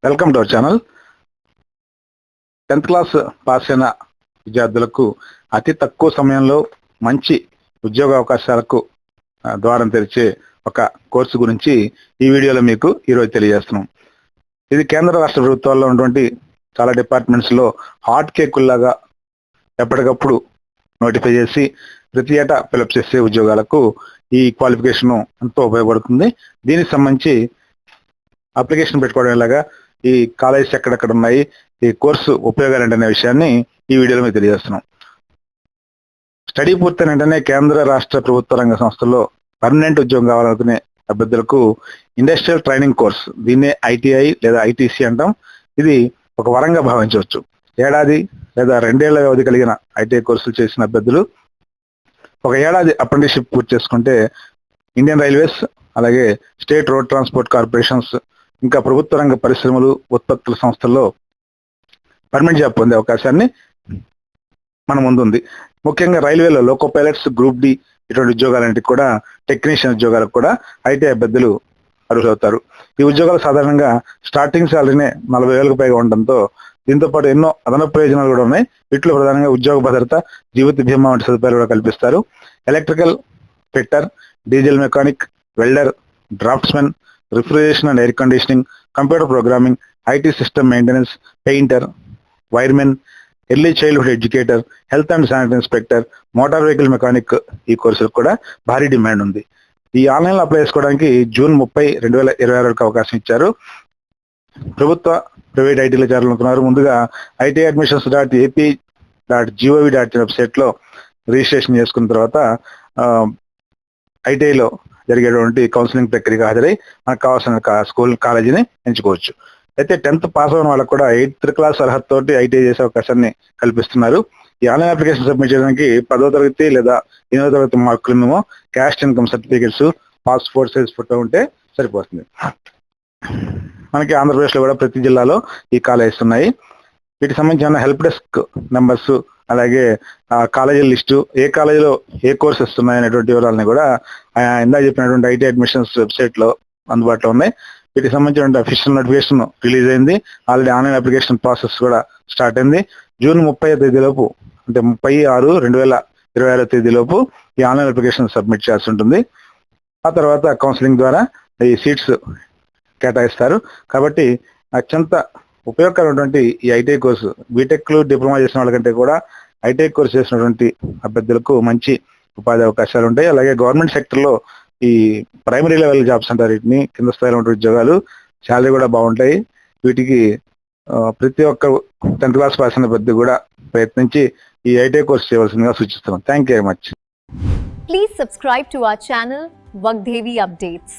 Welcome to our channel. 10th class pass అయిన విద్యార్థులకు అతి తక్కువ సమయంలో మంచి ఉద్యోగ అవకాశాలకు ద్వారం తెరిచే ఒక కోర్సు గురించి ఈ వీడియోలో మీకు ఈరోజు తెలియజేస్తున్నాం. ఇది కేంద్ర రాష్ట్ర ప్రభుత్వాల్లో ఉన్నటువంటి చాలా డిపార్ట్మెంట్స్లో హాట్ కేకుల్లాగా ఎప్పటికప్పుడు నోటిఫై చేసి ప్రతి ఏటా ఫిలప్ చేసే ఉద్యోగాలకు ఈ క్వాలిఫికేషన్ ఎంతో ఉపయోగపడుతుంది. దీనికి సంబంధించి అప్లికేషన్ పెట్టుకోవడం ఎలాగా, ఈ కాలేజెస్ ఎక్కడెక్కడ ఉన్నాయి, ఈ కోర్సు ఉపయోగాలు ఏంటనే విషయాన్ని ఈ వీడియోలో మీకు తెలియజేస్తున్నాం. స్టడీ పూర్తయిన వెంటనే కేంద్ర రాష్ట్ర ప్రభుత్వ రంగ సంస్థల్లో పర్మనెంట్ ఉద్యోగం కావాలనుకునే అభ్యర్థులకు ఇండస్ట్రియల్ ట్రైనింగ్ కోర్స్, దీన్నే ఐటీఐ లేదా ఐటీసీ అంటాం. ఇది ఒక వరంగా భావించవచ్చు. ఏడాది లేదా 2 ఏళ్ల వ్యవధి కలిగిన ఐటీఐ కోర్సులు చేసిన అభ్యర్థులు 1 ఏడాది అప్రెంటిస్షిప్ పూర్తి చేసుకుంటే ఇండియన్ రైల్వేస్, అలాగే స్టేట్ రోడ్ ట్రాన్స్పోర్ట్ కార్పొరేషన్స్, ఇంకా ప్రభుత్వ రంగ పరిశ్రమలు, ఉత్పత్తుల సంస్థల్లో పర్మనెంట్ జాబ్ పొందే అవకాశాన్ని మన ముందుంది. ముఖ్యంగా రైల్వేలో లోకో పైలట్స్, గ్రూప్ డి ఇటువంటి ఉద్యోగాలంటే కూడా, టెక్నీషియన్ ఉద్యోగాలకు కూడా ఐటీఐ అభ్యర్థులు అర్హులవుతారు. ఈ ఉద్యోగాలు సాధారణంగా స్టార్టింగ్ శాలరీనే 40,000కు పైగా ఉండడంతో దీంతో పాటు ఎన్నో అదనపు ప్రయోజనాలు కూడా ఉన్నాయి. వీటిలో ప్రధానంగా ఉద్యోగ భద్రత, జీవిత బీమా వంటి సదుపాయాలు కూడా కల్పిస్తారు. Electrical fitter, diesel mechanic, welder, draughtsmen, refrigeration and air conditioning, computer programming, IT system maintenance, painter, wiremen, early childhood educator, health and sanitary inspector, motor vehicle mechanic ఈ కోర్సులకు కూడా భారీ డిమాండ్ ఉంది. ఈ ఆన్లైన్లో అప్లై చేసుకోవడానికి జూన్ 30, 2026 వరకు అవకాశం ఇచ్చారు. ప్రభుత్వ, ప్రైవేట్ ఐటీలో చేరాలనుకున్నారు. ముందుగా itiadmissions.ap.gov.in వెబ్సైట్లో రిజిస్ట్రేషన్ చేసుకున్న తర్వాత ఐటీఐలో జరిగేటువంటి కౌన్సిలింగ్ ప్రక్రియకు హాజరై మనకు కావాల్సిన స్కూల్, కాలేజీని ఎంచుకోవచ్చు. అయితే 10th పాస్ అయిన వాళ్ళకు కూడా 8th క్లాస్ అర్హతతోటి ఐటీఐ చేసే అవకాశాన్ని కల్పిస్తున్నారు. ఈ ఆన్లైన్ అప్లికేషన్ సబ్మిట్ చేయడానికి 10వ తరగతి లేదా 8వ తరగతి మార్కులు మేము caste income certificates, passport size photo ఉంటే సరిపోతుంది. మనకి ఆంధ్రప్రదేశ్లో కూడా ప్రతి జిల్లాలో ఈ కాలేజెస్ ఉన్నాయి. వీటికి సంబంధించిన హెల్ప్ డెస్క్ నెంబర్స్, అలాగే కాలేజీల లిస్టు, ఏ కాలేజీలో ఏ కోర్సెస్ ఉన్నాయి అనేటువంటి వివరాలని కూడా ఇందాక చెప్పినటువంటి ఐటీ అడ్మిషన్స్ వెబ్సైట్లో అందుబాటులో ఉన్నాయి. వీటికి సంబంధించిన అఫీషియల్ నోటిఫికేషన్ రిలీజ్ అయింది. ఆల్రెడీ ఆన్లైన్ అప్లికేషన్ ప్రాసెస్ కూడా స్టార్ట్ అయింది. జూన్ 30వ తేదీలోపు, అంటే 30/6/2026 తేదీలోపు ఈ ఆన్లైన్ అప్లికేషన్ సబ్మిట్ చేయాల్సి ఉంటుంది. ఆ తర్వాత కౌన్సిలింగ్ ద్వారా ఈ సీట్స్ కేటాయిస్తారు. కాబట్టి అత్యంత ఉపయోగకరమైనటువంటి ఈ ఐటీఐ కోర్సు, బీటెక్లు, డిప్లొమా చేసిన వాళ్ళకంటే కూడా ఐటీఐ కోర్సు చేసినటువంటి అభ్యర్థులకు మంచి ఉపాధి అవకాశాలు ఉంటాయి. అలాగే గవర్నమెంట్ సెక్టర్లో ఈ ప్రైమరీ లెవెల్ జాబ్స్ అంటారు వీటిని, కింద స్థాయిలో ఉన్న ఉద్యోగాలు, శాలరీ కూడా బాగుంటాయి. వీటికి ప్రతి ఒక్క 10th క్లాస్ పాస్ అయిన అభ్యర్థి కూడా ప్రయత్నించి ఈ ఐటీఐ కోర్సు చేయవలసిందిగా సూచిస్తున్నాం. Thank you very much. Please subscribe to our channel Vagdevi Updates.